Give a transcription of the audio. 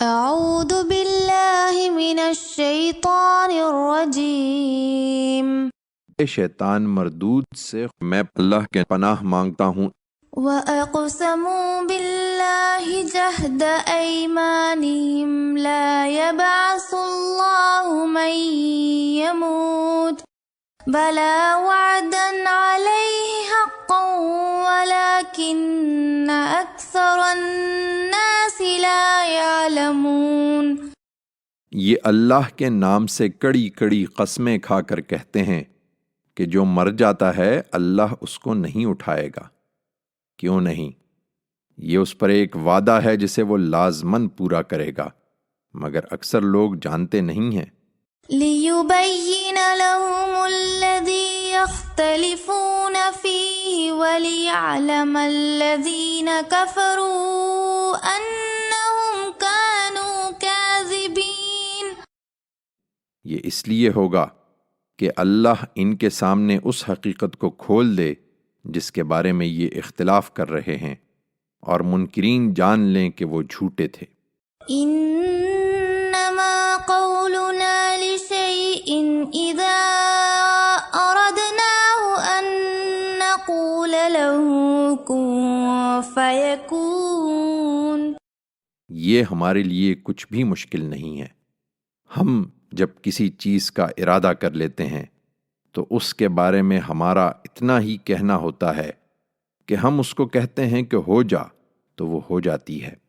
اعوذ باللہ من الشیطان الرجیم شیطان مردود سے میں اللہ کے پناہ مانگتا ہوں۔ وَأَقْسَمُوا بِاللَّهِ جَهْدَ أَيْمَانِهِمْ لَا يَبْعَثُ اللَّهُ مَن يَمُوتُ بَلَىٰ وَعْدًا عَلَيْهِ حَقًّا وَلَٰكِنَّ أَكْثَرَ النَّاسِ لَا يَعْلَمُونَ۔ یہ اللہ کے نام سے کڑی کڑی قسمیں کھا کر کہتے ہیں کہ جو مر جاتا ہے اللہ اس کو نہیں اٹھائے گا۔ کیوں نہیں؟ یہ اس پر ایک وعدہ ہے جسے وہ لازماً پورا کرے گا، مگر اکثر لوگ جانتے نہیں ہیں۔ لِيُبَيِّنَ لَهُمُ الَّذِي يَخْتَلِفُونَ فِيهِ وَلِيَعْلَمَ الَّذِينَ كَفَرُوا أَنَّهُمْ كَانُوا كَاذِبِينَ۔ یہ اس لیے ہوگا کہ اللہ ان کے سامنے اس حقیقت کو کھول دے جس کے بارے میں یہ اختلاف کر رہے ہیں، اور منکرین جان لیں کہ وہ جھوٹے تھے۔ انما قولنا لشيء اذا اردناه ان نقول له كن فيكون۔ یہ ہمارے لیے کچھ بھی مشکل نہیں ہے۔ ہم جب کسی چیز کا ارادہ کر لیتے ہیں تو اس کے بارے میں ہمارا اتنا ہی کہنا ہوتا ہے کہ ہم اس کو کہتے ہیں کہ ہو جا، تو وہ ہو جاتی ہے۔